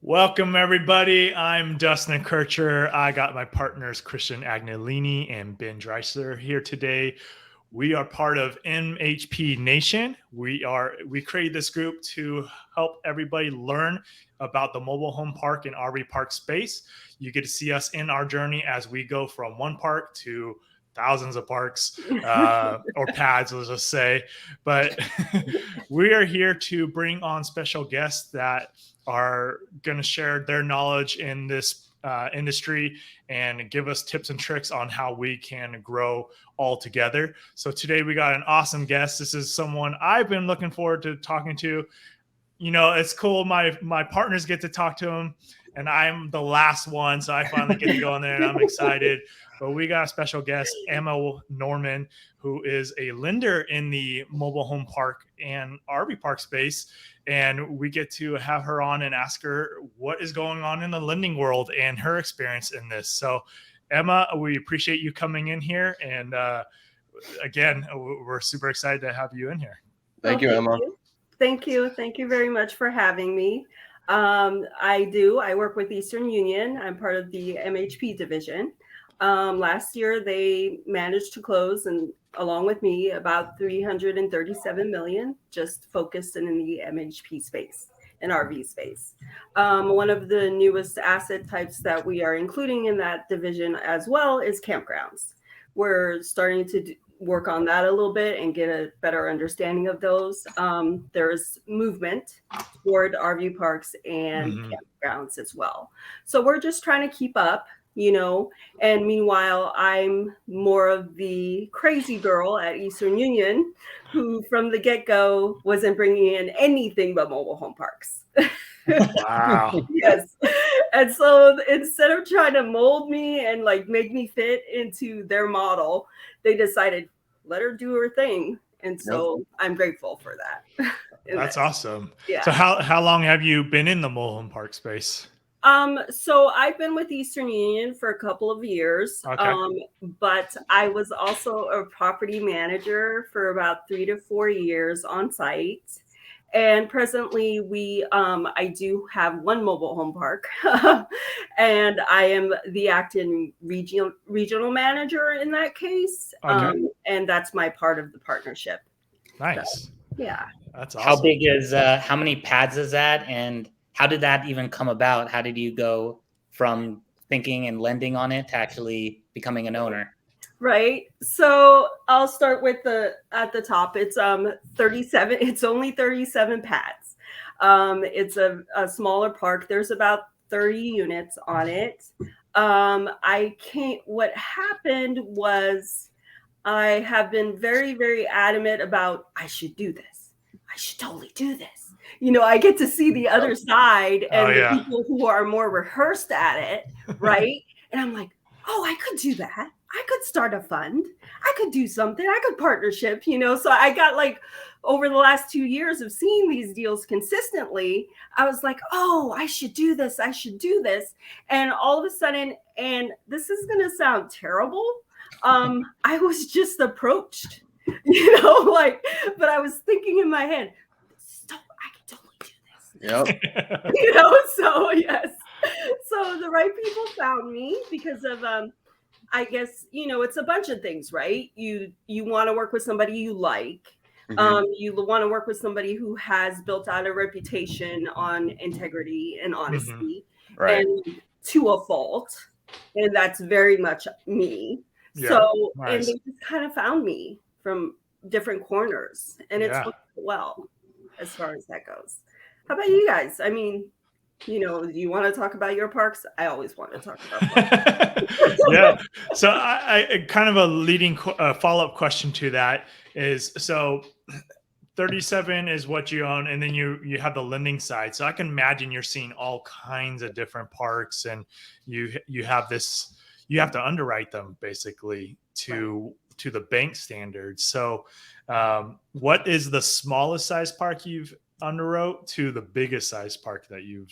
Welcome, everybody. I'm Dustin Kircher. I got my partners, Christian Agnolini and Ben Dreisler, here today. We are part of MHP Nation. We created this group to help everybody learn about the mobile home park and RV park space. You get to see us in our journey as we go from one park to thousands of parks or pads, let's just say. But we are here to bring on special guests that are going to share their knowledge in this industry and give us tips and tricks on how we can grow all together. So today we got an awesome guest. This is someone I've been looking forward to talking to. You know, it's cool. My partners get to talk to him, and I'm the last one, so I finally get to go in there, and I'm excited. But we got a special guest, Emma Norman, who is a lender in the mobile home park and RV park space. And we get to have her on and ask her what is going on in the lending world and her experience in this. So, Emma, we appreciate you coming in here. And again, we're super excited to have you in here. Thank you, Emma. Thank you. Thank you very much for having me. I work with Eastern Union. I'm part of the MHP division. Last year, they managed to close, and along with me, about $337 million, just focused in the MHP space and RV space. One of the newest asset types that we are including in that division as well is campgrounds. We're starting to work on that a little bit and get a better understanding of those. There's movement toward RV parks and campgrounds as well. So we're just trying to keep up. And meanwhile, I'm more of the crazy girl at Eastern Union who from the get-go wasn't bringing in anything but mobile home parks. Wow. Yes. And so instead of trying to mold me and make me fit into their model, they decided, let her do her thing. And so I'm grateful for that. That's awesome. Yeah. So how long have you been in the mobile home park space? So I've been with Eastern Union for a couple of years, but I was also a property manager for about 3 to 4 years on site. And presently I do have one mobile home park and I am the acting regional manager in that case. And that's my part of the partnership. Nice. So, yeah. That's awesome. How big is, how many pads is that? And how did that even come about? How did you go from thinking and lending on it to actually becoming an owner? Right. So I'll start with at the top. It's 37. It's only 37 pads. It's a smaller park. There's about 30 units on it. What happened was I have been very, very adamant about I should do this. I should totally do this. I get to see the other side and the people who are more rehearsed at it, right? And I'm like, oh, I could do that. I could start a fund. I could do something. I could partnership, So I got over the last 2 years of seeing these deals consistently, I was like, oh, I should do this. I should do this. And all of a sudden, and this is going to sound terrible, I was just approached, but I was thinking in my head, I can totally do this. Yep. So yes. So the right people found me because of, I guess, it's a bunch of things, right? You want to work with somebody you like. You want to work with somebody who has built out a reputation on integrity and honesty, and to a fault. And that's very much me. Yeah, so, nice. And they just kind of found me from different corners, and it's worked well as far as that goes. How about you guys? I mean, do you want to talk about your parks? I always want to talk about parks. Yeah. So I kind of a leading follow-up question to that is, so 37 is what you own, and then you have the lending side. So I can imagine you're seeing all kinds of different parks, and you have this, you have to underwrite them basically to the bank standards. So what is the smallest size park you've underwrote to the biggest size park that you've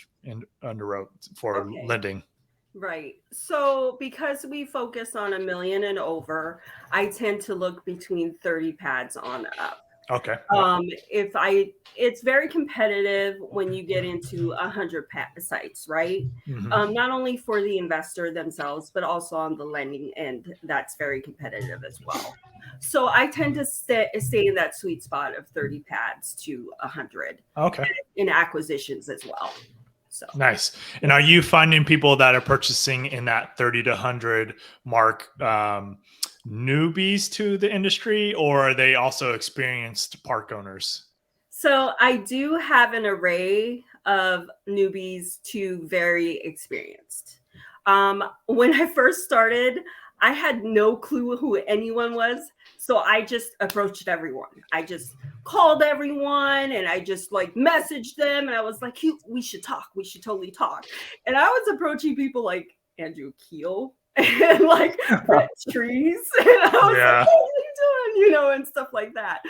underwrote for lending? Right. So because we focus on $1 million and over, I tend to look between 30 pads on up. Okay. It's very competitive when you get into 100 sites, right? Mm-hmm. Not only for the investor themselves, but also on the lending end, that's very competitive as well. So I tend to stay in that sweet spot of 30 pads to 100 Okay. in acquisitions as well. So Nice. And are you finding people that are purchasing in that 30 to 100 mark newbies to the industry, or are they also experienced park owners? So I do have an array of newbies to very experienced. When I first started, I had no clue who anyone was. So I just approached everyone. I just called everyone and I just like messaged them. And I was like, we should talk. We should totally talk. And I was approaching people like Andrew Keel and like Brett Trees. And I was like, Yeah. what are you doing? And stuff like that.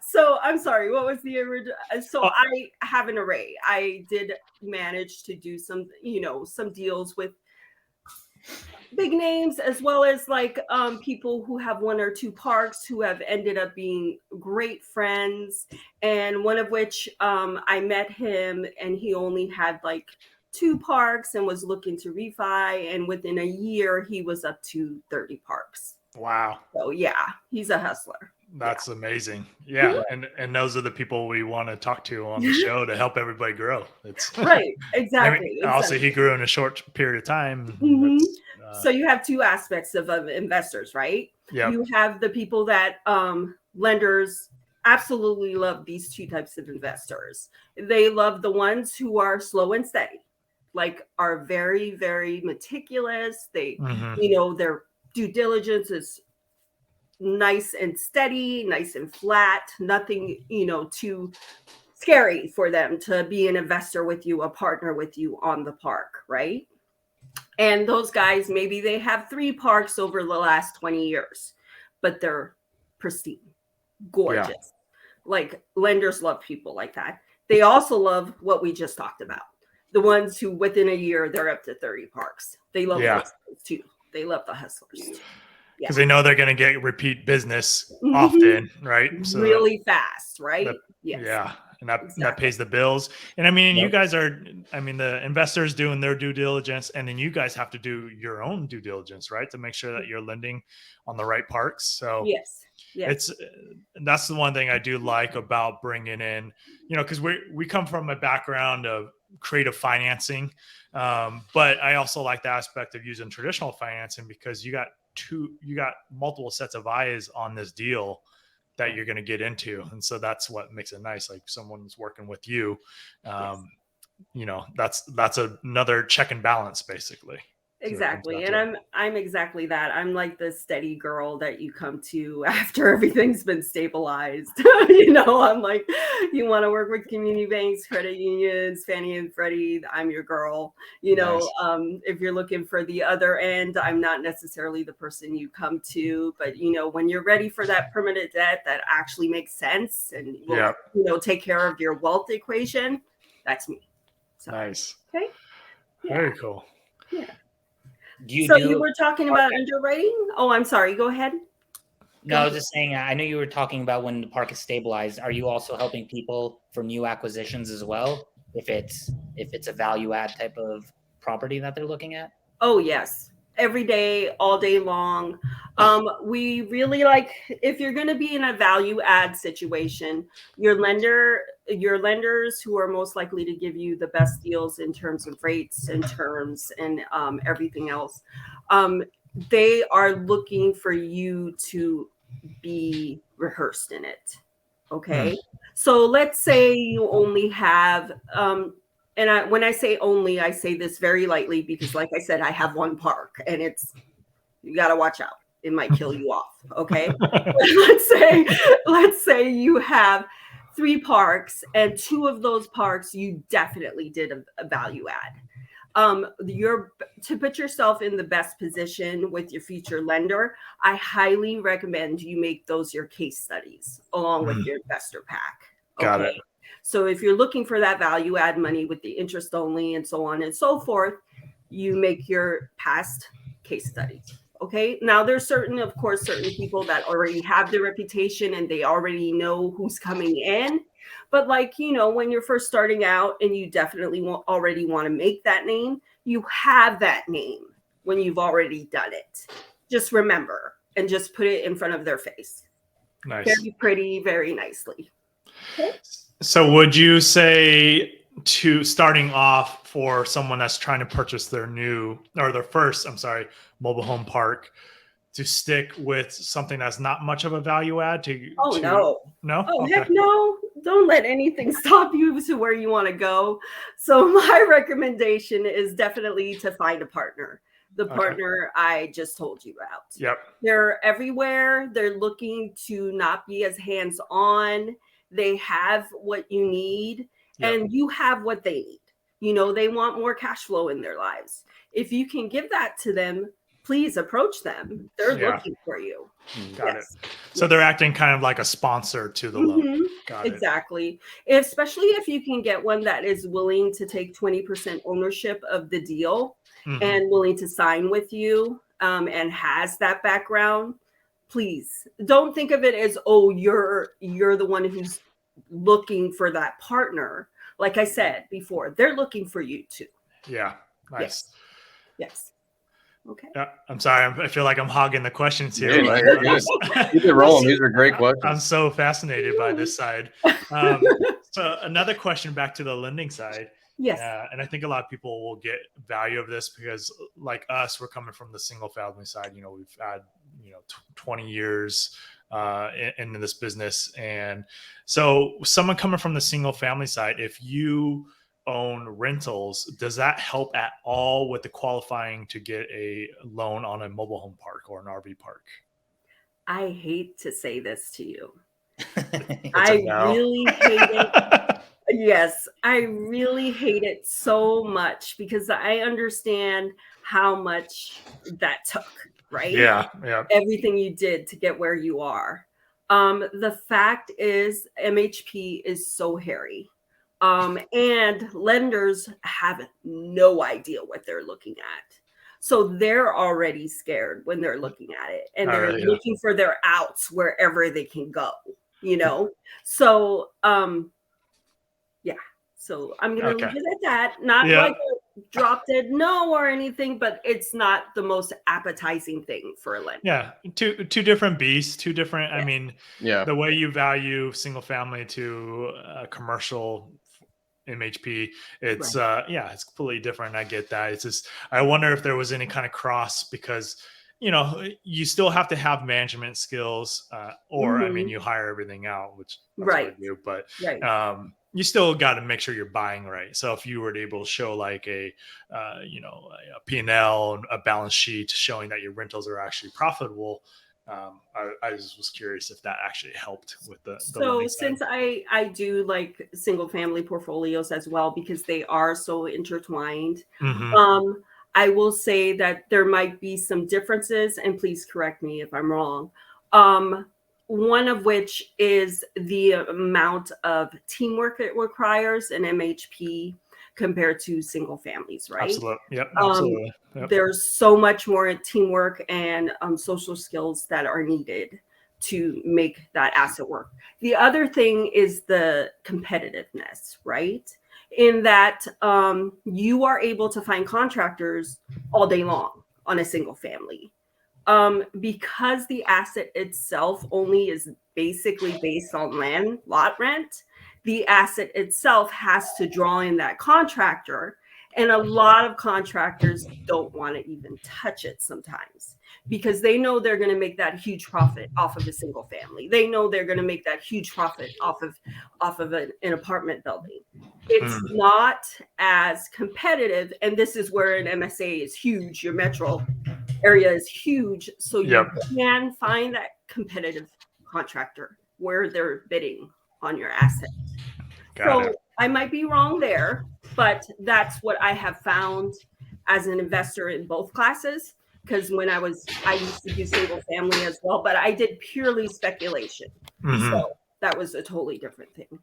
So I'm sorry, what was the original? So I have an array. I did manage to do some deals with big names as well as like people who have one or two parks who have ended up being great friends, and one of which I met him and he only had like 2 parks and was looking to refi, and within a year he was up to 30 parks. Wow. So yeah, he's a hustler. That's amazing. Yeah. And those are the people we want to talk to on the show to help everybody grow. It's Right. Exactly. Also, he grew in a short period of time. Mhm. So you have 2 aspects of investors, right? Yeah. You have the people that lenders absolutely love these 2 types of investors. They love the ones who are slow and steady, like are very, very meticulous. They, Mm-hmm. their due diligence is nice and steady, nice and flat, nothing, too scary for them to be an investor with you, a partner with you on the park, right? And those guys, maybe they have 3 parks over the last 20 years, but they're pristine, gorgeous. Yeah. Like lenders love people like that. They also love what we just talked about. The ones who within a year, they're up to 30 parks. They love those too. They love the hustlers too. Because they know they're going to get repeat business Mhm. often, right? So Really fast, right? Yes. Yeah. And that Exactly. pays the bills. And I mean, you Yep. guys are, the investors doing their due diligence, and then you guys have to do your own due diligence, right? To make sure that you're lending on the right parks. So Yes. that's the one thing I do like about bringing in, because we come from a background of creative financing. But I also like the aspect of using traditional financing because you got multiple sets of eyes on this deal that you're going to get into. And so that's what makes it nice. Like someone's working with you. That's another check and balance basically. Exactly. And I'm exactly that. I'm like the steady girl that you come to after everything's been stabilized. I'm like, you want to work with community banks, credit unions, Fannie and Freddie, I'm your girl. Nice. If you're looking for the other end, I'm not necessarily the person you come to, but when you're ready for that permanent debt that actually makes sense and will, take care of your wealth equation, that's me. So, nice. Okay. Yeah. Very cool. Yeah. You were talking about underwriting? Oh, I'm sorry. Go ahead. No, I was just saying, I know you were talking about when the park is stabilized. Are you also helping people for new acquisitions as well? If it's a value add type of property that they're looking at? Oh, yes. Every day, all day long. We really like, if you're going to be in a value add situation, your lenders who are most likely to give you the best deals in terms of rates and terms and everything else, they are looking for you to be rehearsed in it. Okay. So let's say you only have, and when I say only, I say this very lightly because, like I said, I have 1 park, and you got to watch out. It might kill you off. Okay. let's say you have 3 parks, and 2 of those parks you definitely did a value add. To put yourself in the best position with your future lender, I highly recommend you make those your case studies along with your investor pack. Okay. Got it. So if you're looking for that value add money with the interest only and so on and so forth, you make your past case studies. Okay. Now there's certain people that already have the reputation and they already know who's coming in. But like, when you're first starting out and you definitely already want to make that name, you have that name when you've already done it. Just remember and just put it in front of their face. Nice. Very pretty, very nicely. Okay. So would you say to starting off for someone that's trying to purchase their first mobile home park, to stick with something that's not much of a value add No. Oh, okay. heck no. Don't let anything stop you to where you want to go. So my recommendation is definitely to find a partner. The partner I just told you about. Yep. They're everywhere. They're looking to not be as hands-on. They have what you need, and you have what they need. They want more cash flow in their lives. If you can give that to them, please approach them. They're looking for you. Got it. So they're acting kind of like a sponsor to the loan. Got it. Exactly. Especially if you can get one that is willing to take 20% ownership of the deal and willing to sign with you and has that background. Please don't think of it as, oh, you're the one who's looking for that partner. Like I said before, they're looking for you too. Yeah. Nice. Yes. Okay. Yeah, I'm sorry. I feel like I'm hogging the questions here. Yeah, you're good. Keep it rolling. These are great questions. I'm so fascinated by this side. So another question back to the lending side. Yes. And I think a lot of people will get value of this because, like us, we're coming from the single family side. We've had 20 years in this business, and so someone coming from the single family side, if you own rentals, does that help at all with the qualifying to get a loan on a mobile home park or an RV park? I hate to say this to you. No. Really hate it. Yes, I really hate it so much because I understand how much that took, right? Yeah. Everything you did to get where you are. The fact is MHP is so hairy. And lenders have no idea what they're looking at. So they're already scared when they're looking at it, and they're looking for their outs wherever they can go, So, so I'm going to leave it at that. Not like a drop dead no or anything, but it's not the most appetizing thing for a lender. Yeah. Two different beasts, two different, Yes. I mean, the way you value single family to commercial MHP, it's it's completely different. I get that. It's just, I wonder if there was any kind of cross because, you still have to have management skills or, I mean, you hire everything out, which that's what I do, but you still got to make sure you're buying right. So if you were able to show like a P&L and a balance sheet showing that your rentals are actually profitable, I just was curious if that actually helped with the so since I do like single family portfolios as well because they are so intertwined. I will say that there might be some differences, and please correct me if I'm wrong. One of which is the amount of teamwork it requires in MHP compared to single families, right? Absolutely. Yep. Absolutely. There's so much more teamwork and social skills that are needed to make that asset work. The other thing is the competitiveness, right? In that you are able to find contractors all day long on a single family. Because the asset itself only is basically based on lot rent, the asset itself has to draw in that contractor. And a lot of contractors don't want to even touch it sometimes because they know they're going to make that huge profit off of a single family. They know they're going to make that huge profit off of an apartment building. It's not as competitive. And this is where an MSA is huge. Your metro area is huge. So you can find that competitive contractor where they're bidding on your asset. So I might be wrong there, but that's what I have found as an investor in both classes. Because when I used to do single family as well, but I did purely speculation. So that was a totally different thing.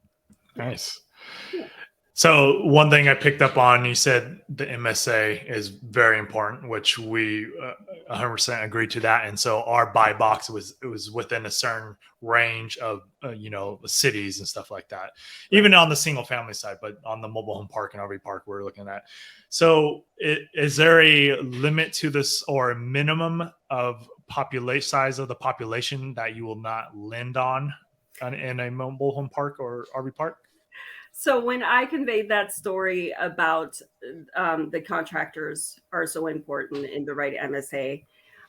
Nice. Yeah. So one thing I picked up on, you said the MSA is very important, which we 100% agree to that. And so our buy box was within a certain range of cities and stuff like that, even on the single family side, but on the mobile home park and RV park we're looking at. So is there a limit to this or a minimum of population size of the population that you will not lend on in a mobile home park or RV park? So when I conveyed that story about the contractors are so important in the right MSA,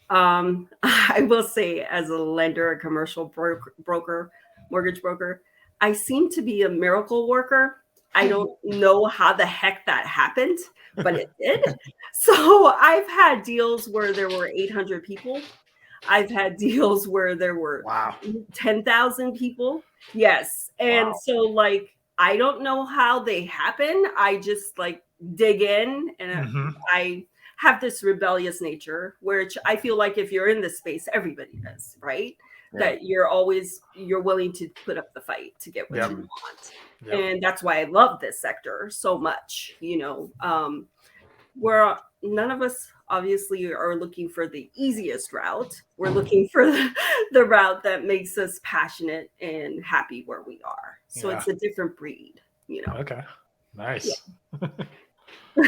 I will say as a lender, a commercial broker, mortgage broker, I seem to be a miracle worker. I don't know how the heck that happened, but it did. So I've had deals where there were 800 people. I've had deals where there were 10,000 people. Yes. And so like, I don't know how they happen. I just like dig in and I have this rebellious nature, which I feel like if you're in this space, everybody does, right? Yeah. That you're willing to put up the fight to get what you want. Yep. And that's why I love this sector so much, where none of us obviously are looking for the easiest route. We're looking for the route that makes us passionate and happy where we are. So it's a different breed, Okay. Nice. Yeah.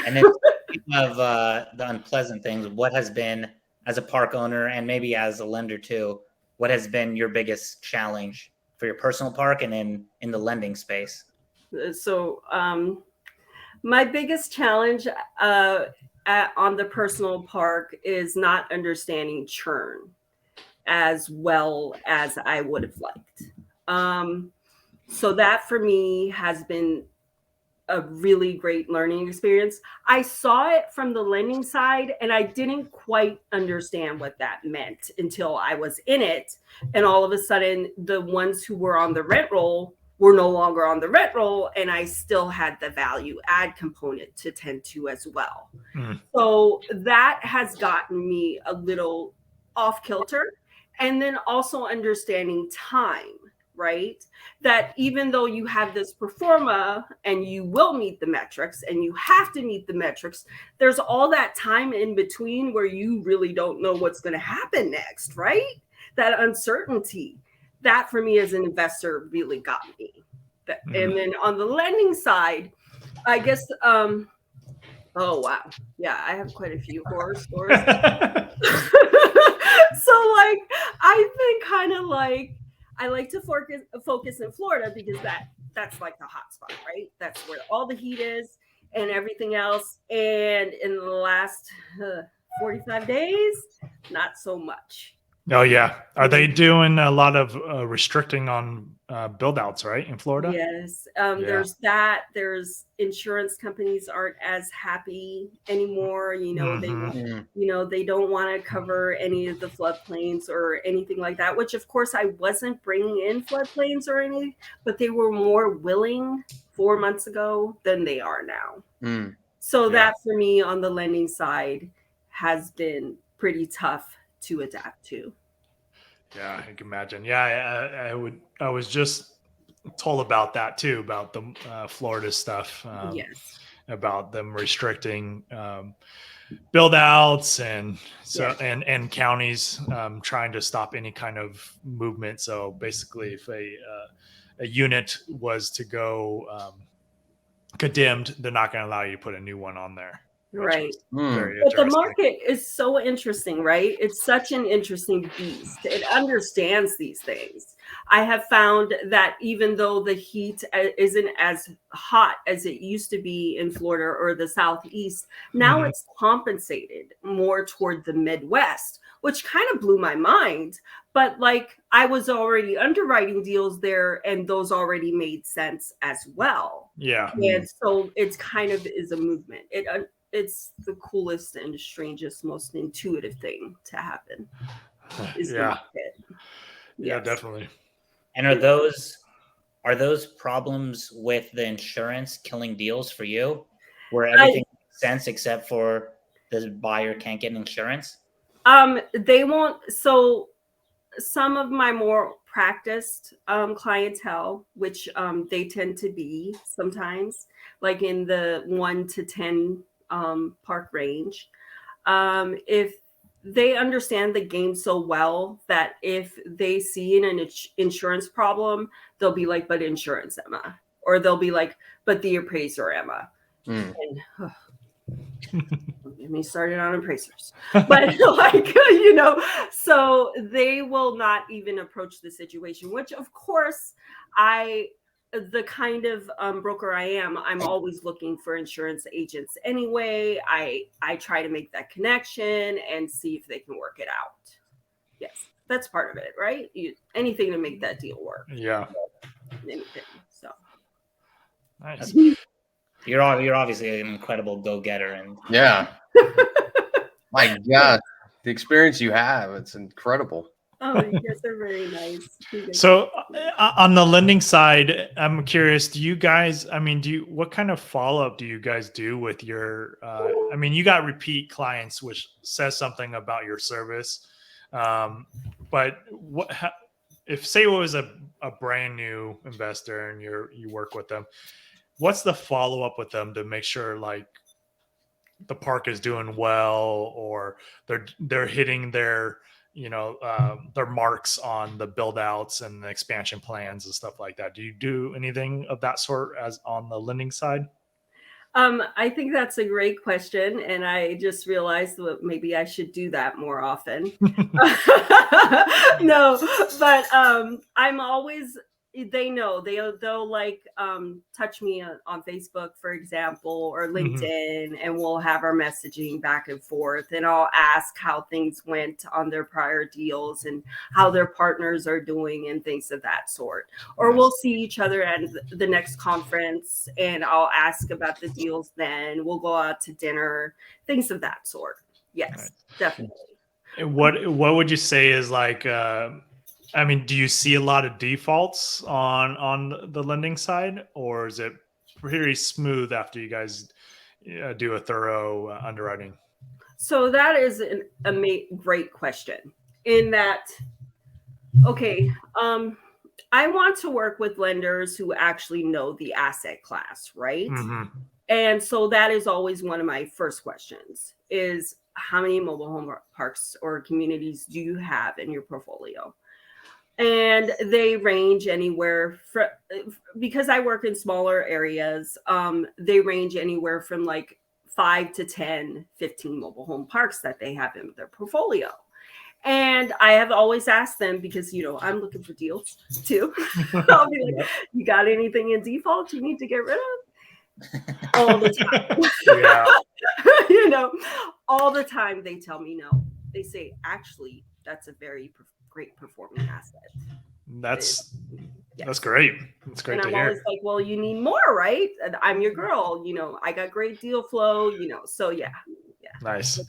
And then speaking of the unpleasant things, what has been, as a park owner and maybe as a lender too, what has been your biggest challenge for your personal park and in the lending space? So my biggest challenge on the personal park is not understanding churn as well as I would have liked. So that for me has been a really great learning experience. I saw it from the lending side and I didn't quite understand what that meant until I was in it. And all of a sudden, the ones who were on the rent roll were no longer on the rent roll, and I still had the value add component to tend to as well. So that has gotten me a little off kilter. And then also understanding time, right? That even though you have this pro forma and you will meet the metrics and you have to meet the metrics, there's all that time in between where you really don't know what's going to happen next, right? That uncertainty, that for me as an investor really got me. And then on the lending side, I guess, oh, wow. Yeah, I have quite a few horror stories. So like, I've been kind of like, I like to focus in Florida because that's like the hot spot, right? That's where all the heat is and everything else. And in the last 45 days, not so much. Oh, yeah. Are they doing a lot of restricting on build outs, right, in Florida? Yes. There's that. There's insurance companies aren't as happy anymore. They don't want to cover any of the floodplains or anything like that, which of course I wasn't bringing in floodplains or any, but they were more willing 4 months ago than they are now. So that for me on the lending side has been pretty tough to adapt to. Yeah, I can imagine. Yeah, I was just told about that too, about the Florida stuff. Yes. About them restricting build outs and and counties trying to stop any kind of movement. So basically, if a unit was to go condemned, they're not going to allow you to put a new one on there. Right. But the market is so interesting, right? It's such an interesting beast. It understands these things. I have found that even though the heat isn't as hot as it used to be in Florida or the Southeast, now it's compensated more toward the Midwest, which kind of blew my mind. But like I was already underwriting deals there and those already made sense as well. Yeah. And so it's kind of is a movement. It's the coolest and strangest, most intuitive thing to happen. Yeah, definitely. And are those problems with the insurance killing deals for you, where everything makes sense except for the buyer can't get insurance? They won't. So some of my more practiced clientele, which they tend to be sometimes, like in the 1 to 10 park range. If they understand the game so well that if they see an insurance problem, they'll be like, but insurance, Emma. Or they'll be like, but the appraiser, Emma. Mm. And get me started on appraisers. But like, you know, so they will not even approach the situation, which of course the kind of broker I am, I'm always looking for insurance agents anyway. I try to make that connection and see if they can work it out. Yes, that's part of it, right? Anything to make that deal work. Yeah. Anything. So Nice. You're obviously an incredible go-getter, and Yeah. My God, the experience you have, it's incredible. oh, you guys are very nice. So on the lending side, I'm curious, do you guys, I mean, what kind of follow-up do you guys do with your, I mean, you got repeat clients, which says something about your service. But if say it was a brand new investor and you work with them, what's the follow-up with them to make sure like the park is doing well, or they're hitting their, their marks on the build outs and the expansion plans and stuff like that? Do you do anything of that sort as on the lending side? I think that's a great question, and I just realized that maybe I should do that more often. No, but I'm always. They know they'll like touch me on Facebook, for example, or LinkedIn, and we'll have our messaging back and forth, and I'll ask how things went on their prior deals and how their partners are doing and things of that sort. Or we'll see each other at the next conference, and I'll ask about the deals then. We'll go out to dinner, things of that sort. Yes, definitely. What would you say is like I mean, do you see a lot of defaults on the lending side, or is it pretty smooth after you guys do a thorough underwriting? So that is a great question. In that, okay, I want to work with lenders who actually know the asset class, right? And so that is always one of my first questions: is how many mobile home parks or communities do you have in your portfolio? And they range anywhere from, because I work in smaller areas, they range anywhere from like 5 to 10, 15 mobile home parks that they have in their portfolio. And I have always asked them, because, I'm looking for deals too. I'll be like, you got anything in default you need to get rid of? All the time. All the time they tell me no. They say, actually, that's a very great performing asset. That's great. That's great and to I'm hear. always like, well, you need more, right? And I'm your girl. I got great deal flow. So yeah. Nice.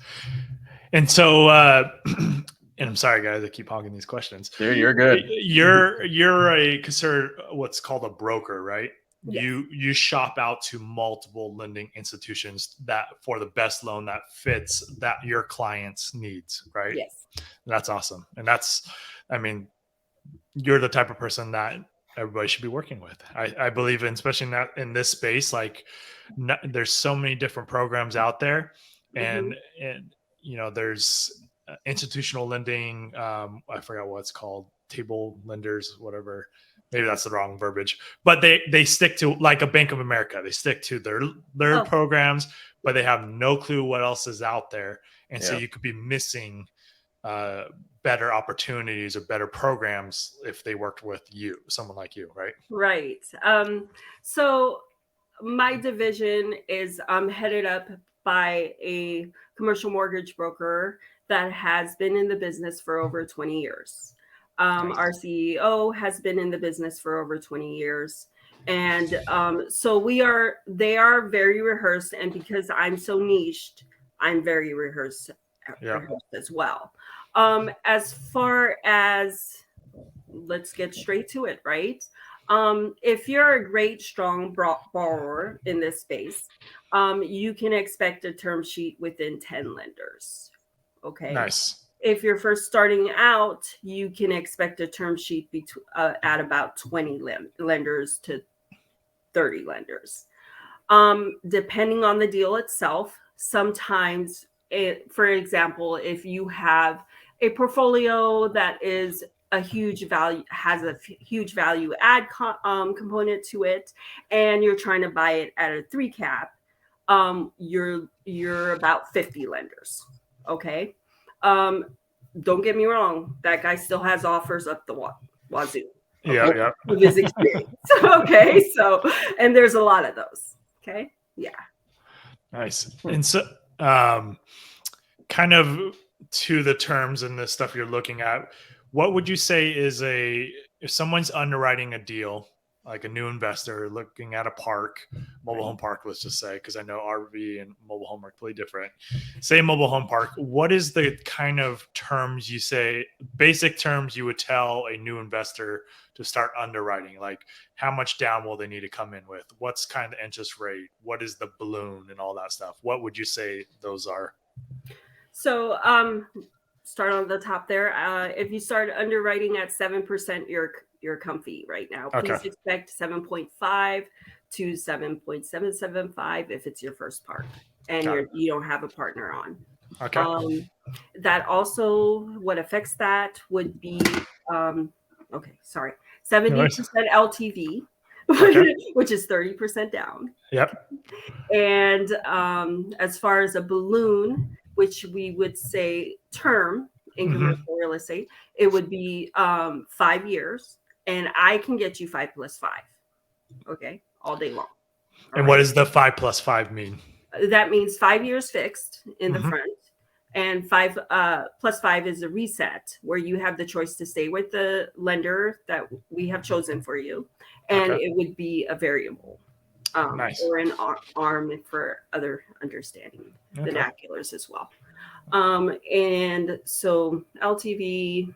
And so, and I'm sorry, guys, I keep hogging these questions. Dude, you're good. You're considered what's called a broker, right? Yes. You shop out to multiple lending institutions that for the best loan that fits that your client's needs, right? Yes. That's awesome. And I mean, you're the type of person that everybody should be working with. I believe in, especially in this space, like there's so many different programs out there, and there's institutional lending. I forgot what it's called, table lenders, whatever. Maybe that's the wrong verbiage, but they stick to, like a Bank of America. They stick to their programs, but they have no clue what else is out there. And so you could be missing better opportunities or better programs if they worked with someone like you, right? Right. So my division is headed up by a commercial mortgage broker that has been in the business for over 20 years. Nice. Our CEO has been in the business for over 20 years. And so they are very rehearsed. And because I'm so niched, I'm very rehearsed as well. As far as, let's get straight to it, right? If you're a great, strong borrower in this space, you can expect a term sheet within 10 lenders. Okay. Nice. If you're first starting out, you can expect a term sheet at about 20 lenders to 30 lenders. Depending on the deal itself, sometimes for example, if you have a portfolio that is a huge value, has a huge value add component to it, and you're trying to buy it at a 3 cap, you're about 50 lenders. Okay. Don't get me wrong, that guy still has offers up the wazoo. Okay? Yeah. With his experience. Okay. So, and there's a lot of those. Okay. Yeah. Nice. And so, kind of to the terms and the stuff you're looking at, what would you say is if someone's underwriting a deal, like a new investor looking at a park, mobile home park, let's just say, because I know RV and mobile home are completely different. Say mobile home park, what is the kind of terms you say, basic terms you would tell a new investor to start underwriting? Like how much down will they need to come in with? What's kind of the interest rate? What is the balloon and all that stuff? What would you say those are? So, start on the top there. If you start underwriting at 7%, you're comfy right now. Please Okay. expect 7.5 to 7.775 if it's your first park and you don't have a partner on. Okay. That also, what affects that would be 70% LTV, Okay. which is 30% down. Yep. And as far as a balloon, which we would say term in commercial real estate, it would be 5 years, and I can get you 5 + 5, okay, all day long. And what does the 5 + 5 mean? That means 5 years fixed in the front, and 5 + 5 is a reset where you have the choice to stay with the lender that we have chosen for you, and it would be a variable. Nice. Or an arm for other understanding vernaculars as well. And so LTV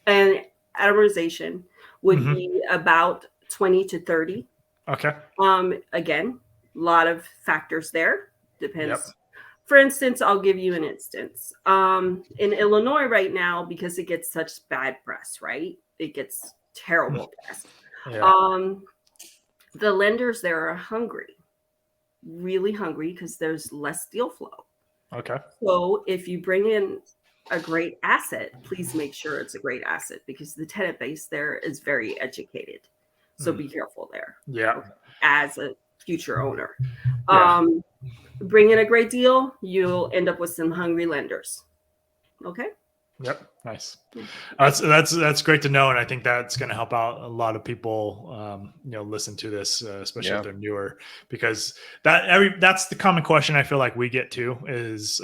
and amortization would be about 20 to 30. Okay. Again, a lot of factors there. Depends. Yep. For instance, I'll give you an instance. In Illinois right now, because it gets such bad press, right? It gets terrible press. Yeah. The lenders there are hungry, really hungry, because there's less deal flow. Okay. So if you bring in a great asset, please make sure it's a great asset because the tenant base there is very educated. So be careful there. Yeah. As a future owner. Yeah. Bring in a great deal, you'll end up with some hungry lenders. Okay. Yep. Nice. That's great to know, and I think that's going to help out a lot of people. Listen to this, especially if they're newer, because that's the common question I feel like we get to is,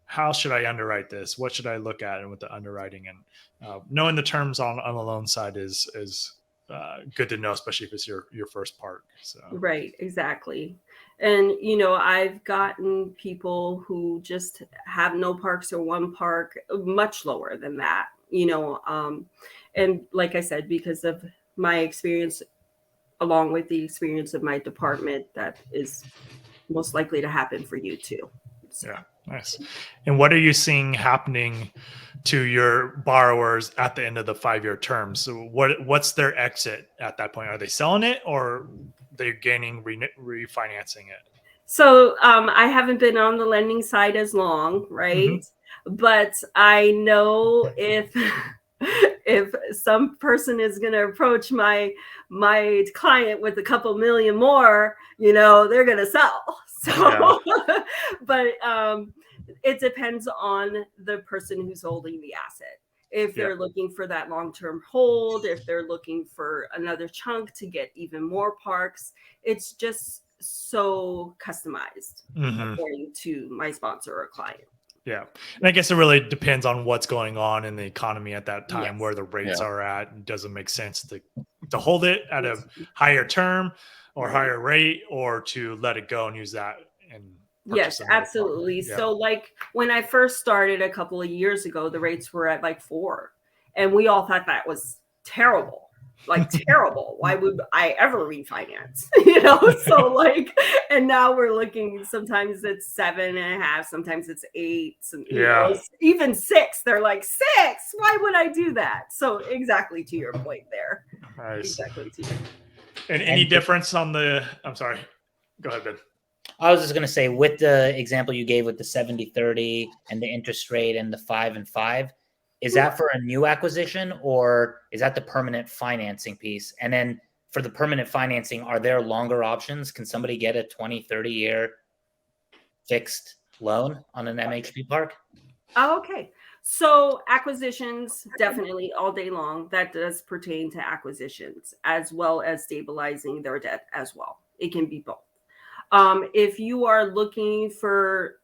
how should I underwrite this? What should I look at? And with the underwriting and knowing the terms on the loan side is good to know, especially if it's your first park. So right, exactly. And I've gotten people who just have no parks or one park, much lower than that. And like I said, because of my experience, along with the experience of my department, that is most likely to happen for you too. So. Yeah, nice. And what are you seeing happening to your borrowers at the end of the 5-year term? So what's their exit at that point? Are they selling it or they're gaining refinancing it? So I haven't been on the lending side as long, right? But I know if some person is going to approach my client with a couple million more, they're going to sell. So, but it depends on the person who's holding the asset. If they're looking for that long-term hold, if they're looking for another chunk to get even more parks, it's just so customized according to my sponsor or client. Yeah. And I guess it really depends on what's going on in the economy at that time, where the rates are at. It doesn't make sense to hold it at a higher term or higher rate, or to let it go and use that. And yes, absolutely. So like when I first started a couple of years ago, the rates were at like 4, and we all thought that was terrible. Like terrible. Why would I ever refinance? So and now we're looking, sometimes it's 7.5, sometimes it's 8, even 6. They're like 6. Why would I do that? So exactly to your point there. Nice. Exactly to you. And any difference on I'm sorry. Go ahead, Ben. I was just going to say, with the example you gave with the 70-30 and the interest rate and the 5 and 5, is that for a new acquisition or is that the permanent financing piece? And then for the permanent financing, are there longer options? Can somebody get a 20, 30-year fixed loan on an MHP park? Oh, okay. So acquisitions, definitely all day long. That does pertain to acquisitions as well as stabilizing their debt as well. It can be both. If you are looking for,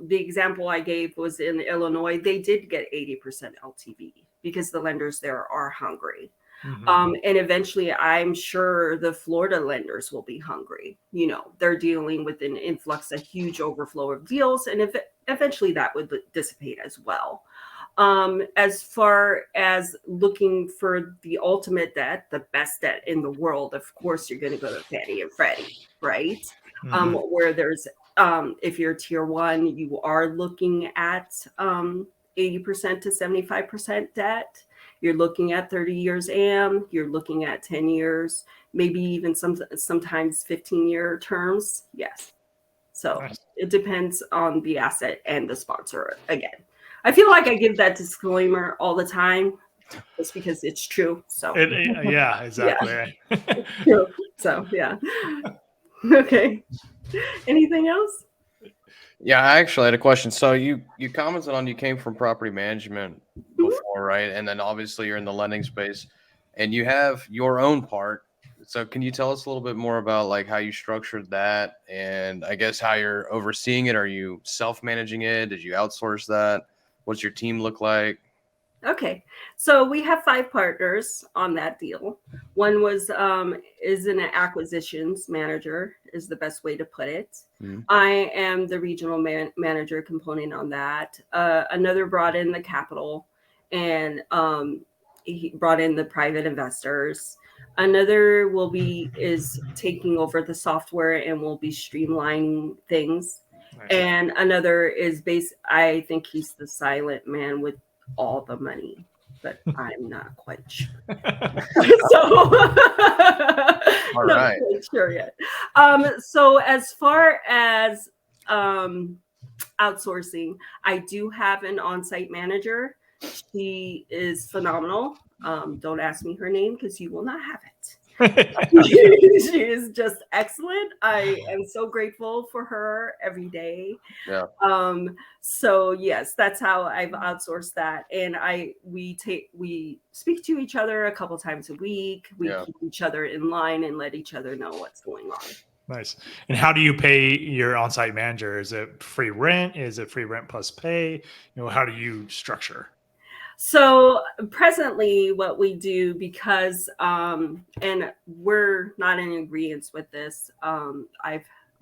the example I gave was in Illinois, they did get 80% LTV because the lenders there are hungry. Mhm. And eventually, I'm sure the Florida lenders will be hungry. You know, they're dealing with an influx, a huge overflow of deals, and if eventually that would dissipate as well. As far as looking for the ultimate debt, the best debt in the world, of course, you're going to go to Fannie and Freddie, right? Mhm. Where there's, if you're tier one, you are looking at 80% to 75% debt. You're looking at 30 years AM, you're looking at 10 years, maybe even sometimes 15-year terms. Yes. So Nice. it depends on the asset and the sponsor again. I feel like I give that disclaimer all the time just because it's true. So Yeah, exactly. true. So yeah. Okay. Anything else? Yeah, I actually had a question. So you commented on you came from property management Mhm. before, right? And then obviously you're in the lending space and you have your own part. So can you tell us a little bit more about like how you structured that and I guess how you're overseeing it? Are you self-managing it? Did you outsource that? What's your team look like? Okay, so we have 5 partners on that deal. One was is an acquisitions manager, is the best way to put it. Mhm. I am the regional manager component on that. Another brought in the capital, and he brought in the private investors. Another is taking over the software and will be streamlining things. Nice. And another is I think he's the silent man with all the money, but I'm not quite sure. So All not right. quite sure yet. So as far as outsourcing, I do have an on-site manager. She is phenomenal. Don't ask me her name because you will not have it. She is just excellent. I am so grateful for her every day. Yeah. So yes, that's how I've outsourced that. And we speak to each other a couple times a week. We Yeah. keep each other in line and let each other know what's going on. Nice. And how do you pay your on-site manager? Is it free rent? Is it free rent plus pay? How do you structure? So presently what we do, because and we're not in agreement with this,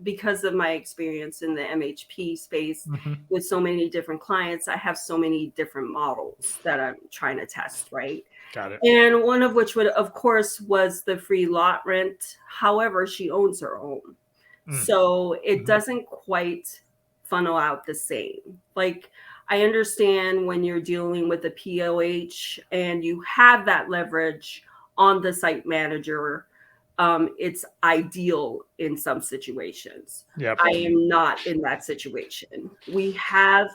because of my experience in the MHP space Mhm. with so many different clients, I have so many different models that I'm trying to test, right? Got it. And one of which would, of course, was the free lot rent. However, she owns her own. Mm. So it Mhm. doesn't quite funnel out the same. Like, I understand when you're dealing with a POH and you have that leverage on the site manager, it's ideal in some situations. Yep. I am not in that situation. We have,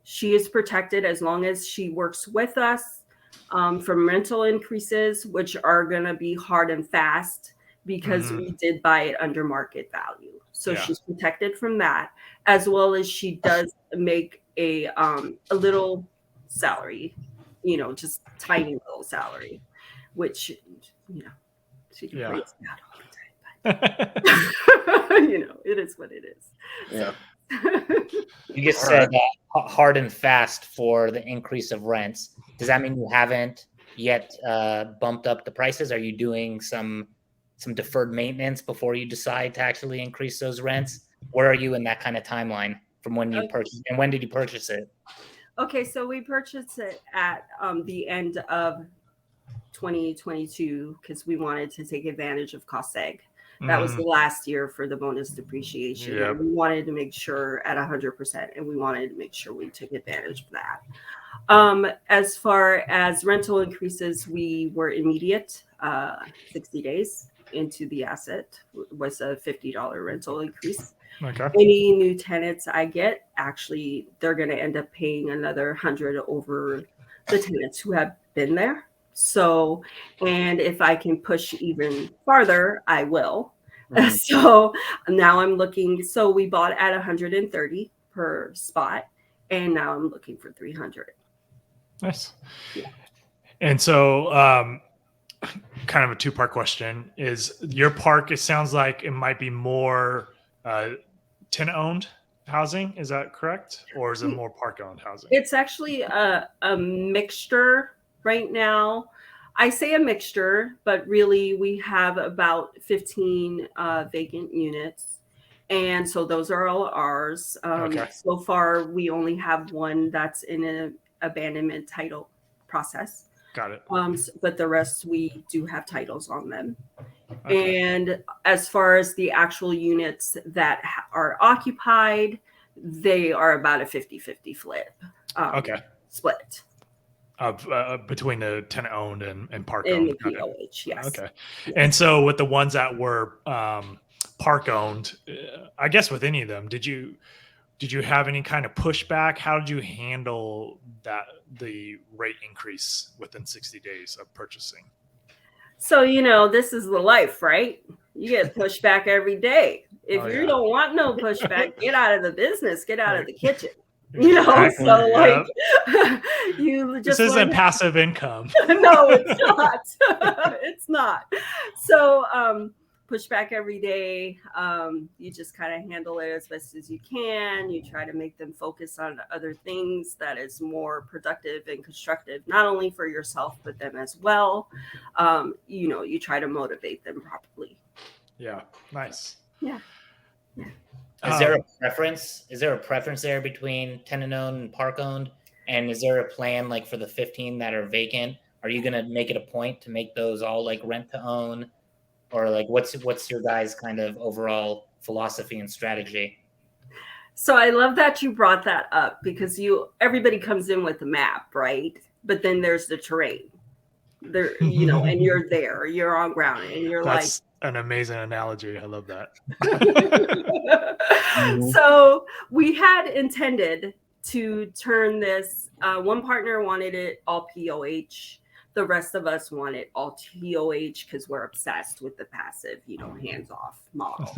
she is protected as long as she works with us from rental increases, which are going to be hard and fast because Mhm. we did buy it under market value. So Yeah. she's protected from that, as well as she does make a little salary, just tiny little salary, which, she complains about all the time, but it is what it is. Yeah. You just All said right. hard and fast for the increase of rents. Does that mean you haven't yet bumped up the prices? Are you doing some deferred maintenance before you decide to actually increase those rents? Where are you in that kind of timeline from when you purchased, and when did you purchase it? Okay, so we purchased it at the end of 2022 because we wanted to take advantage of cost seg. That was the last year for the bonus depreciation. Yep. And we wanted to make sure at 100%, and we wanted to make sure we took advantage of that. As far as rental increases, we were immediate, 60 days into the asset was a $50 rental increase. Okay. Any new tenants I get, actually, they're going to end up paying another 100 over the tenants who have been there. So, and if I can push even farther, I will. Mhm. So now I'm looking. So we bought at 130 per spot, and now I'm looking for 300. Nice. Yeah. And so, kind of a two-part question is your park. It sounds like it might be more tenant-owned housing. Is that correct, or is it more park-owned housing? It's actually a mixture right now. I say a mixture, but really we have about 15 vacant units. And so those are all ours. Okay. So far, we only have one that's in an abandonment title process. Got it. But the rest, we do have titles on them. Okay. And as far as the actual units that are occupied, they are about a 50-50 flip. Okay. Split Of between the tenant owned and park in owned. the POH, yes. Okay. Yes. And so with the ones that were park owned, I guess with any of them, did you have any kind of pushback? How did you handle the rate increase within 60 days of purchasing? So, this is the life, right? You get pushback every day. If you don't want no pushback, get out of the business, get out of the kitchen. Exactly. So Yep. like you just This isn't passive income. No, it's not. It's not. So push back every day. You just kind of handle it as best as you can. You try to make them focus on other things that is more productive and constructive, not only for yourself, but them as well. You try to motivate them properly. Yeah. Nice. Yeah. Is there a preference? Is there a preference there between tenant owned and park owned? And is there a plan like for the 15 that are vacant? Are you going to make it a point to make those all like rent to own, or like what's your guys' kind of overall philosophy and strategy? So I love that you brought that up because everybody comes in with the map, right? But then there's the terrain. There, and you're there, you're on ground, and you're That's an amazing analogy. I love that. So we had intended to turn this. One partner wanted it all POH. The rest of us want it all TOH because we're obsessed with the passive, hands-off model.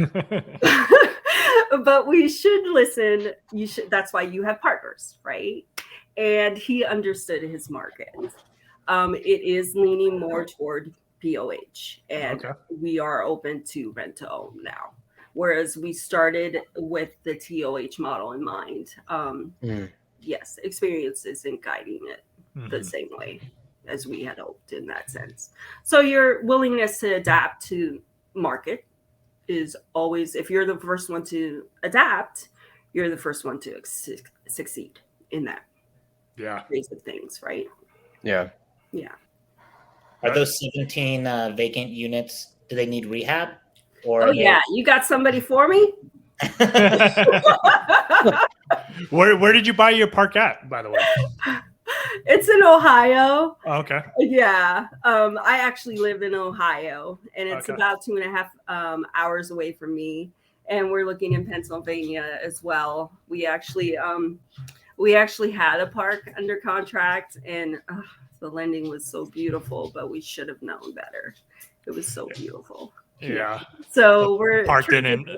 But we should listen. That's why you have partners, right? And he understood his market. It is leaning more toward POH, and we are open to rent to own now. Whereas we started with the TOH model in mind. Yes, experience isn't guiding it the same way as we had hoped in that sense. So your willingness to adapt to market is always, if you're the first one to adapt, you're the first one to succeed in that phase of things, right? Yeah. Yeah. Are those 17 vacant units, do they need rehab? Or You got somebody for me? Where did you buy your park at, by the way? It's in Ohio. Oh, okay. Yeah. I actually live in Ohio, and it's about 2.5 hours away from me. And we're looking in Pennsylvania as well. We actually had a park under contract, and the lending was so beautiful, but we should have known better. It was so beautiful. Yeah. So we're park didn't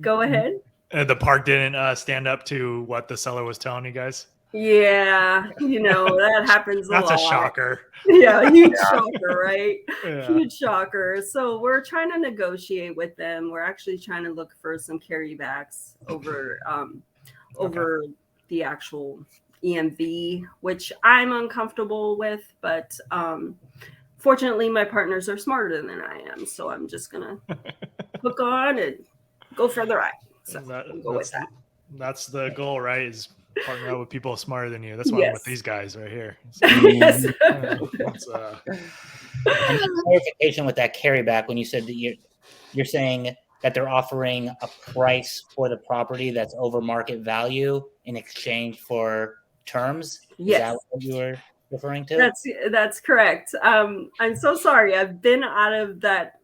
go ahead. The park didn't stand up to what the seller was telling you guys. Yeah, that happens a lot. That's a shocker. Yeah, huge shocker, right? Yeah. Huge shocker. So we're trying to negotiate with them. We're actually trying to look for some carrybacks over the actual EMV, which I'm uncomfortable with, but fortunately my partners are smarter than I am, so I'm just gonna hook on and go for the ride. So go with that. That's the goal, right? Is partner up with people smarter than you. That's why I'm with these guys right here. So, Yes. Clarification with that carryback, when you said that you're saying that they're offering a price for the property that's over market value in exchange for terms. Yes. Is that what you were referring to? That's correct. I'm so sorry. I've been out of that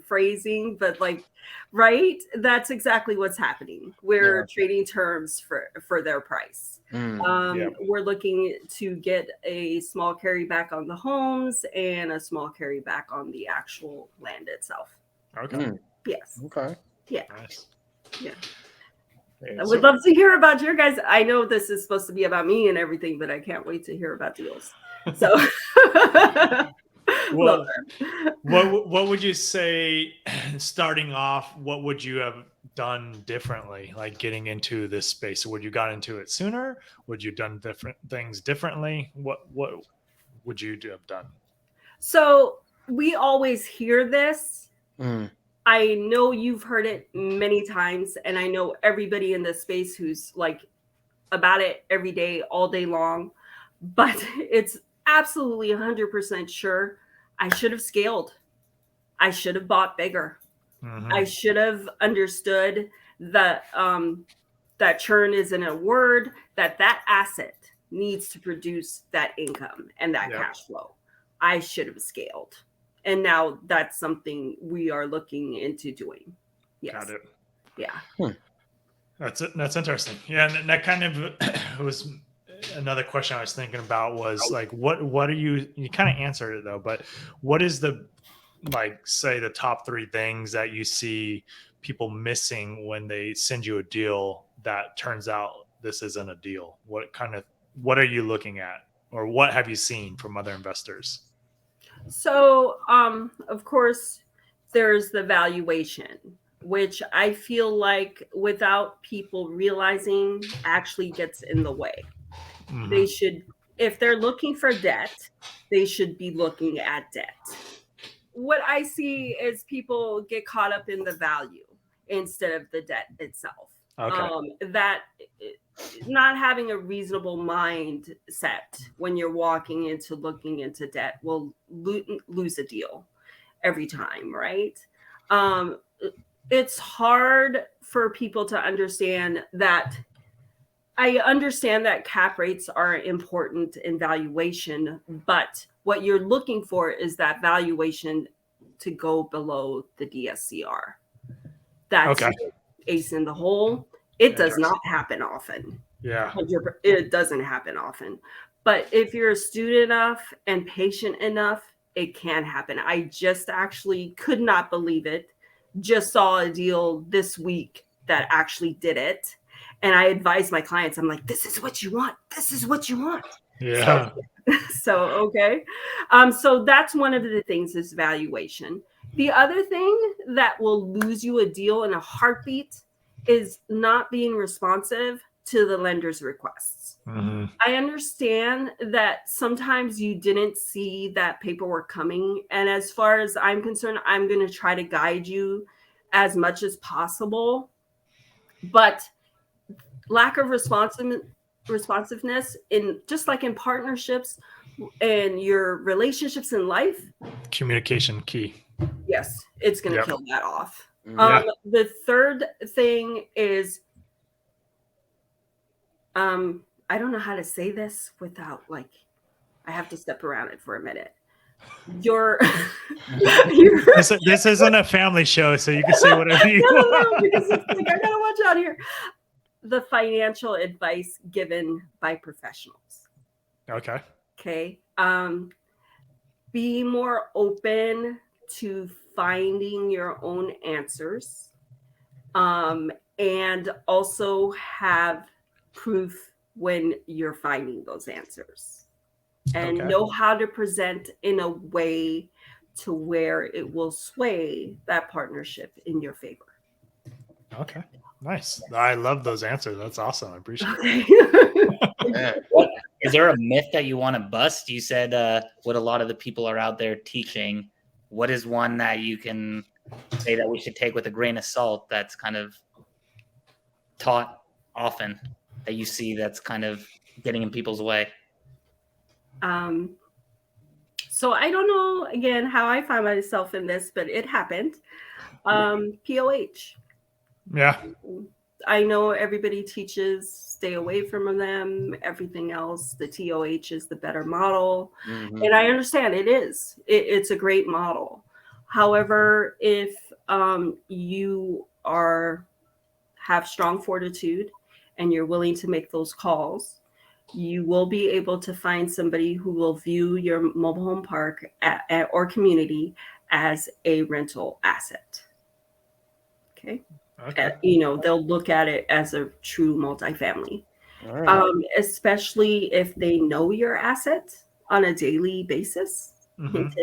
phrasing, but like, right? That's exactly what's happening. We're trading terms for their price. We're looking to get a small carryback on the homes and a small carryback on the actual land itself. Okay. Yes. Okay. Yeah. Nice. Yeah. Yeah, I would love to hear about your guys. I know this is supposed to be about me and everything, but I can't wait to hear about deals. So, well, what would you say starting off? What would you have done differently, like getting into this space? Would you got into it sooner? Would you done different things differently? What would you have done? So we always hear this. I know you've heard it many times, and I know everybody in this space who's like about it every day, all day long. But it's absolutely 100% sure I should have scaled. I should have bought bigger. I should have understood that that churn isn't a word, that asset needs to produce that income and that cash flow. I should have scaled. And now that's something we are looking into doing. Yes. Got it. Yeah. That's interesting. Yeah, and that kind of was another question I was thinking about was like, what are you kind of answered it though, but what is the, like, say the top 3 things that you see people missing when they send you a deal that turns out this isn't a deal? What are you looking at, or what have you seen from other investors? So, of course, there's the valuation, which I feel like without people realizing actually gets in the way. They should, if they're looking for debt, they should be looking at debt. What I see is people get caught up in the value instead of the debt itself. That not having a reasonable mindset when you're walking into looking into debt will lose a deal every time, right? It's hard for people to understand that. I understand that cap rates are important in valuation, but what you're looking for is that valuation to go below the DSCR. That's ace in the hole. It does not happen often. Yeah. It doesn't happen often. But if you're astute enough and patient enough, it can happen. I just actually could not believe it. Just saw a deal this week that actually did it. And I advise my clients, I'm like, this is what you want. This is what you want. Yeah. So okay. So that's one of the things is valuation. The other thing that will lose you a deal in a heartbeat is not being responsive to the lender's requests. I understand that sometimes you didn't see that paperwork coming. And as far as I'm concerned, I'm going to try to guide you as much as possible. But lack of responsiveness in just like in partnerships and your relationships in life, communication key. Yes, it's going to kill that off. The third thing is I don't know how to say this without, like, I have to step around it for a minute. This isn't a family show, so you can say whatever you want. Because it's like, I gotta watch out here. The financial advice given by professionals. Okay. Be more open to finding your own answers, and also have proof when you're finding those answers, and know how to present in a way to where it will sway that partnership in your favor. Okay. Nice. I love those answers. That's awesome. I appreciate it. Is there a myth that you want to bust? You said what a lot of the people are out there teaching. What is one that you can say that we should take with a grain of salt that's kind of taught often that you see that's kind of getting in people's way? So I don't know, again, how I find myself in this, but it happened. POH. Yeah. I know everybody teaches stay away from them, everything else. The TOH is the better model. And I understand it is. It's a great model. However, if you have strong fortitude and you're willing to make those calls, you will be able to find somebody who will view your mobile home park or community as a rental asset. Okay. Okay. They'll look at it as a true multifamily. All right. Especially if they know your asset on a daily basis. Mhm. Hint,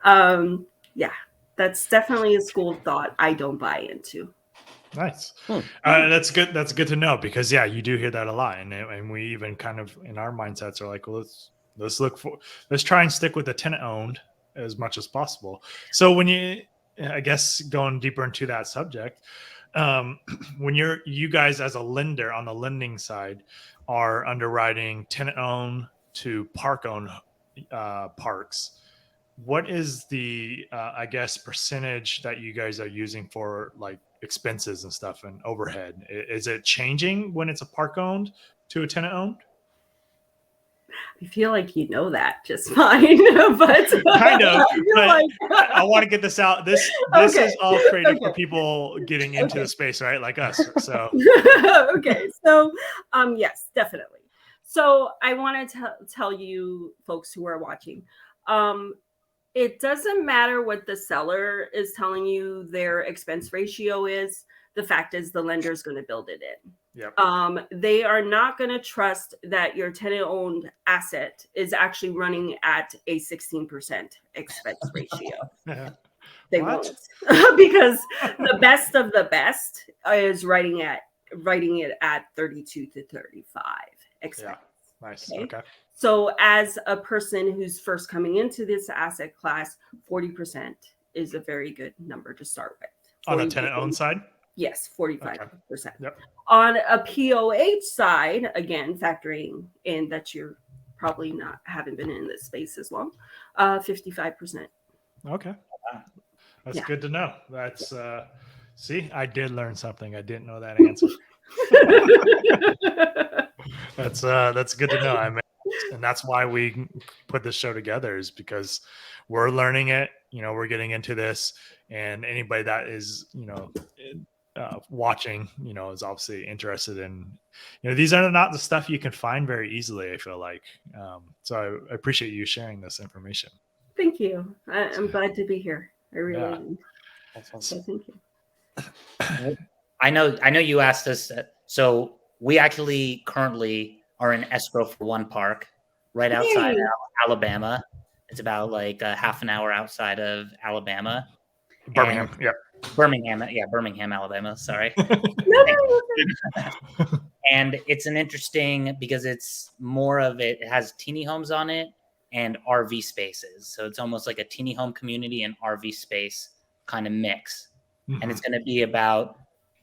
hint. Yeah, that's definitely a school of thought I don't buy into. Nice. Hmm. That's good. That's good to know because yeah, you do hear that a lot, and we even kind of in our mindsets are like, well, let's try and stick with the tenant owned as much as possible. So when I guess going deeper into that subject, when you guys as a lender on the lending side are underwriting tenant owned to park owned parks, what is the I guess percentage that you guys are using for like expenses and stuff and overhead? Is it changing when it's a park owned to a tenant owned? I feel like you know that just fine, but Kind of, I feel but like I want to get this out. This Okay, is all created for okay. people getting into the space, right? Like us. So Okay, so yes, definitely. So I want to tell you folks who are watching, it doesn't matter what the seller is telling you their expense ratio is. The fact is the lender is going to build it in. yep. They are not going to trust that your tenant-owned asset is actually running at a 16% expense ratio. They What? won't, because the best of the best is writing it at 32 to 35 expense. Yeah. Nice. Okay. Okay. So as a person who's first coming into this asset class, 40% is a very good number to start with. On the 40 to tenant owned side? Yes, 45%. Yep. On a POH side, again, factoring in that you're probably haven't been in this space as long, 55%. Okay. That's Yeah. good to know. That's see, I did learn something. I didn't know that answer. That's good to know. I mean, and that's why we put this show together is because we're learning it. We're getting into this, and anybody that is watching, is obviously interested in. These are not the stuff you can find very easily. I feel like, so I appreciate you sharing this information. Thank you. I'm glad to be here. I really am. That's So awesome. thank you. I know you asked us. So we actually currently are in escrow for one park right outside Yay. of Alabama. It's about like a half an hour outside of Alabama. Birmingham. And Yep. Birmingham, Alabama. Sorry. No. And it's an interesting because it's more of it has teeny homes on it and RV spaces. So it's almost like a teeny home community and RV space kind of mix. And it's going to be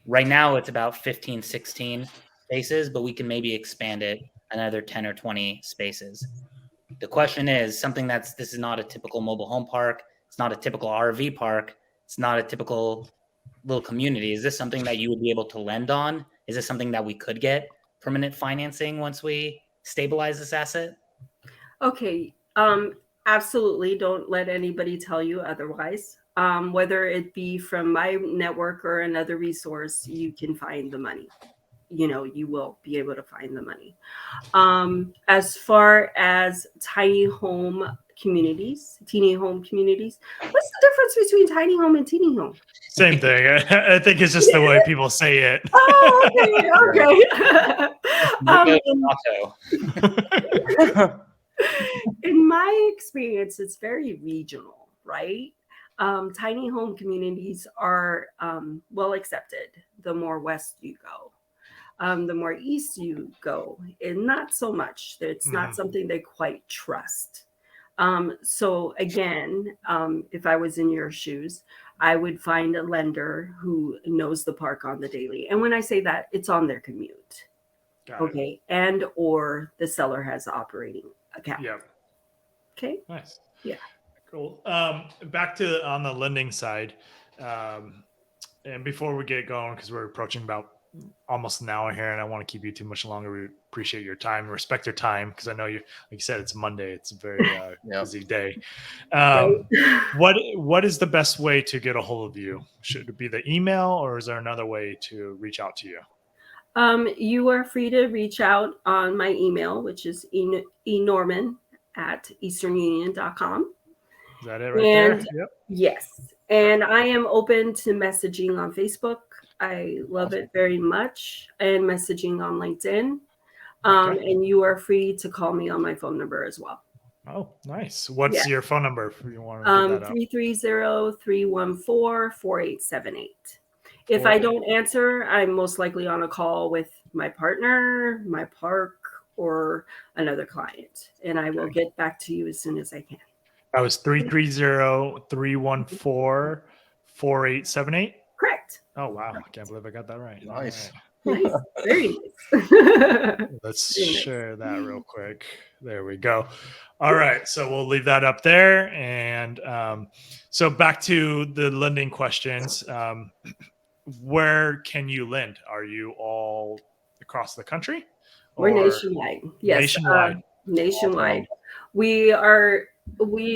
right now it's about 15, 16 spaces, but we can maybe expand it another 10 or 20 spaces. The question is this is not a typical mobile home park. It's not a typical RV park. It's not a typical little community. Is this something that you would be able to lend on? Is this something that we could get permanent financing once we stabilize this asset? Okay. Absolutely. Don't let anybody tell you otherwise. Whether it be from my network or another resource, you can find the money. You will be able to find the money. As far as teeny home communities, what's the difference between tiny home and teeny home? Same thing. I think it's just the way people say it. Okay. In my experience, it's very regional, right? Tiny home communities are well accepted the more west you go. The more east you go, and not so much. It's not something they quite trust. So again, if I was in your shoes, I would find a lender who knows the park on the daily. And when I say that, it's on their commute. Okay. And or the seller has operating account. Yeah. Okay. Nice. Yeah. Cool. Back to on the lending side. And before we get going, because we're approaching about almost an hour here, and I want to keep you too much longer. We appreciate your time, respect your time, because I know you, like you said, it's Monday. It's a very busy day. What is the best way to get a hold of you? Should it be the email, or is there another way to reach out to you? You are free to reach out on my email, which is enorman@easternunion.com. Is that it right there? Yep. Yes. And I am open to messaging on Facebook. I love it very much. And messaging on LinkedIn. And you are free to call me on my phone number as well. Oh, nice. What's your phone number if you want to get that up? 330-314-4878. If I don't answer, I'm most likely on a call with my partner, my park, or another client. And I will get back to you as soon as I can. That was 330-314-4878? Correct. Oh, wow. I can't believe I got that right. Nice. Nice. Very nice. Let's share that real quick. There we go. All right. So we'll leave that up there. And so back to the lending questions. Where can you lend? Are you all across the country? We're nationwide. Yes. Nationwide. Nationwide. We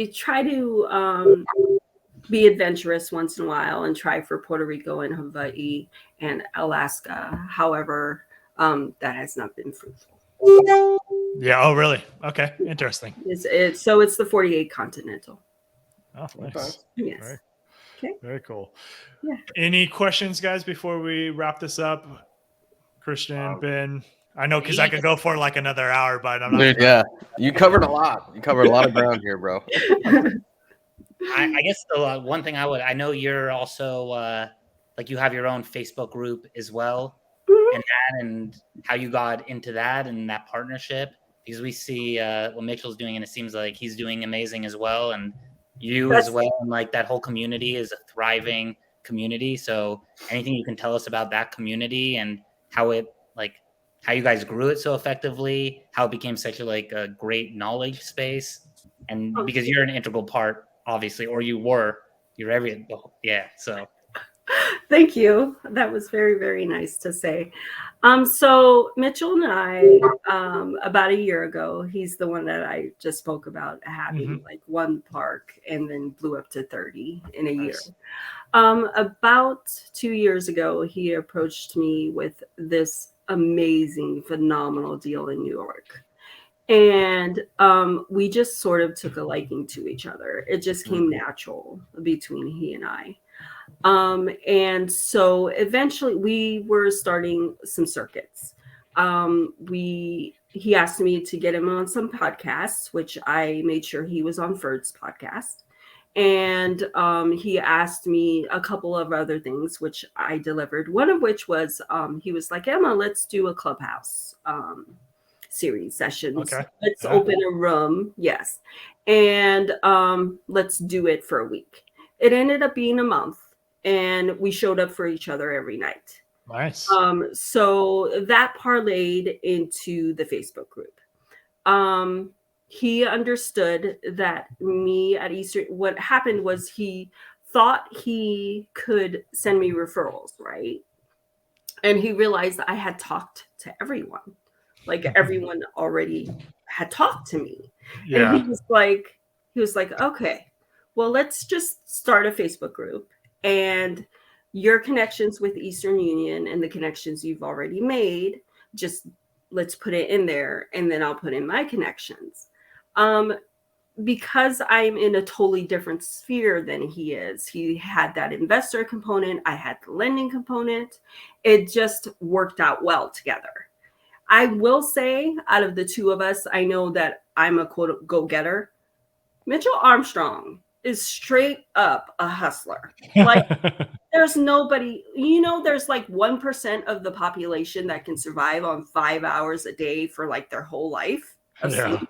try to be adventurous once in a while and try for Puerto Rico and Hawaii and Alaska. However, that has not been fruitful. Yeah. Oh, really? Okay. Interesting. It's the 48 continental. Oh, nice. Yes. Very cool. Yeah. Any questions, guys, before we wrap this up? Christian, Ben? I know, because I could go for like another hour, but I'm not. Dude, yeah. You covered a lot. You covered a lot of ground here, bro. I guess the one thing I know you're also like you have your own Facebook group as well, and how you got into that and that partnership, because we see what Mitchell's doing, and it seems like he's doing amazing as well, and you as well, and like that whole community is a thriving community. So anything you can tell us about that community and how you guys grew it so effectively, how it became such a great knowledge space, and because you're an integral part, obviously, or you're every, so. Thank you. That was very, very nice to say. So Mitchell and I, about a year ago, he's the one that I just spoke about having like one park and then blew up to 30 in a year. About 2 years ago, he approached me with this amazing, phenomenal deal in New York. And we just sort of took a liking to each other. It just came natural between he and I. And so eventually we were starting some circuits. He asked me to get him on some podcasts, which I made sure he was on Ferd's podcast. And he asked me a couple of other things, which I delivered. One of which was he was like, Emma, let's do a Clubhouse series sessions. Okay. Let's open a room. Yes. And let's do it for a week. It ended up being a month. And we showed up for each other every night. Nice. So that parlayed into the Facebook group. He understood that me at Eastern, what happened was he thought he could send me referrals, right? And he realized that I had talked to everyone. Like everyone already had talked to me. Yeah. And he was like, okay, well, let's just start a Facebook group. And your connections with Eastern Union and the connections you've already made, just let's put it in there. And then I'll put in my connections. Because I'm in a totally different sphere than he is. He had that investor component. I had the lending component. It just worked out well together. I will say, out of the two of us, I know that I'm a quote go-getter. Mitchell Armstrong is straight up a hustler. Like there's nobody, there's like 1% of the population that can survive on 5 hours a day for like their whole life of sleep.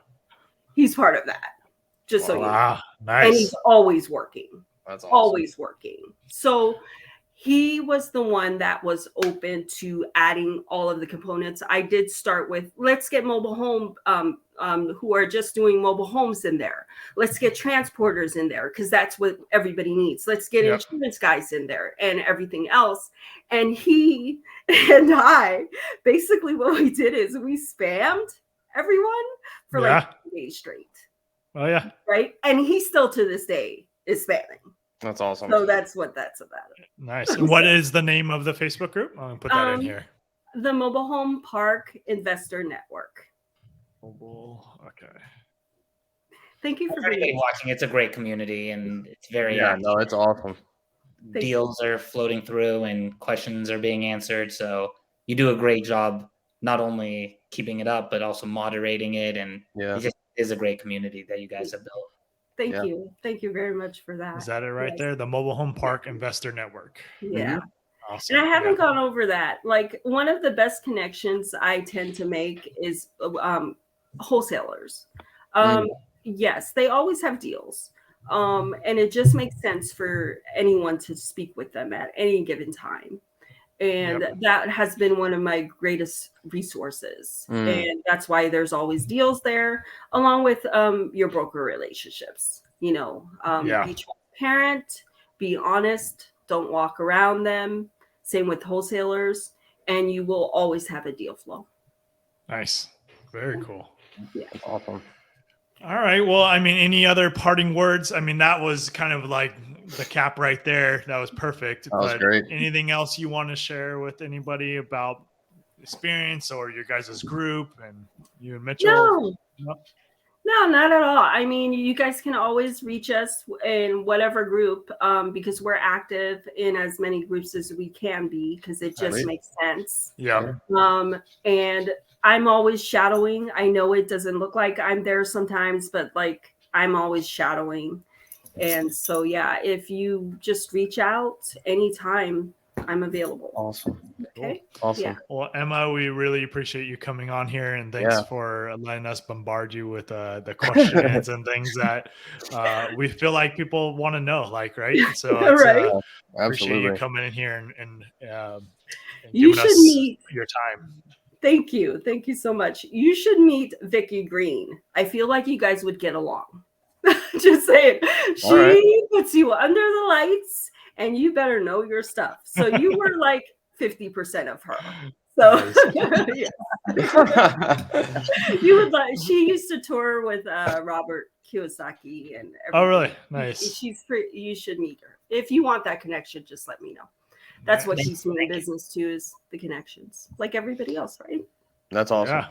He's part of that. Just so you know. Nice. And he's always working. That's awesome. Always working. So he was the one that was open to adding all of the components. I did start with, let's get mobile home, who are just doing mobile homes in there. Let's get transporters in there because that's what everybody needs. Let's get insurance guys in there and everything else. And he and I, basically what we did is we spammed everyone for like 2 days straight. Oh yeah. Right. And he still to this day is spamming. That's awesome. So that's what that's about. Nice. And what is the name of the Facebook group? I'm gonna put that in here. The Mobile Home Park Investor Network. Mobile. Okay. Thank you for everybody watching. It's a great community, and it's very no, it's awesome. Deals are floating through, and questions are being answered. So you do a great job, not only keeping it up, but also moderating it. And it just is a great community that you guys have built. Thank you. Thank you very much for that. Is that it right there? The Mobile Home Park Investor Network. Yeah. Awesome. And I haven't gone over that. Like, one of the best connections I tend to make is wholesalers. Yes, they always have deals. And it just makes sense for anyone to speak with them at any given time. And that has been one of my greatest resources. And that's why there's always deals there, along with your broker relationships. You know, be transparent, be honest, don't walk around them. Same with wholesalers, and you will always have a deal flow. Nice. Very cool. Yeah. Awesome. All right. Well, I mean, any other parting words? I mean, that was kind of like the cap right there. That was perfect. That was great. Anything else you want to share with anybody about experience or your guys' group and you and Mitchell? No, not at all. I mean, you guys can always reach us in whatever group because we're active in as many groups as we can be because it just makes sense. Yeah. And I'm always shadowing. I know it doesn't look like I'm there sometimes, but like I'm always shadowing. And so, yeah, if you just reach out anytime, I'm available. Awesome. Okay. Cool. Awesome. Yeah. Well, Emma, we really appreciate you coming on here, and thanks for letting us bombard you with the questions and things that we feel like people want to know. Like, right? So, it's, appreciate you coming in here and you giving should us meet your time. Thank you. Thank you so much. You should meet Vicky Green. I feel like you guys would get along. Just saying. She puts you under the lights and you better know your stuff. So you were like 50% of her. So you would like, she used to tour with Robert Kiyosaki and everything. Oh, really? Nice. She's pretty, you should meet her. If you want that connection, just let me know. That's what keeps me in business too, is the connections, like everybody else, right? That's awesome. Yeah.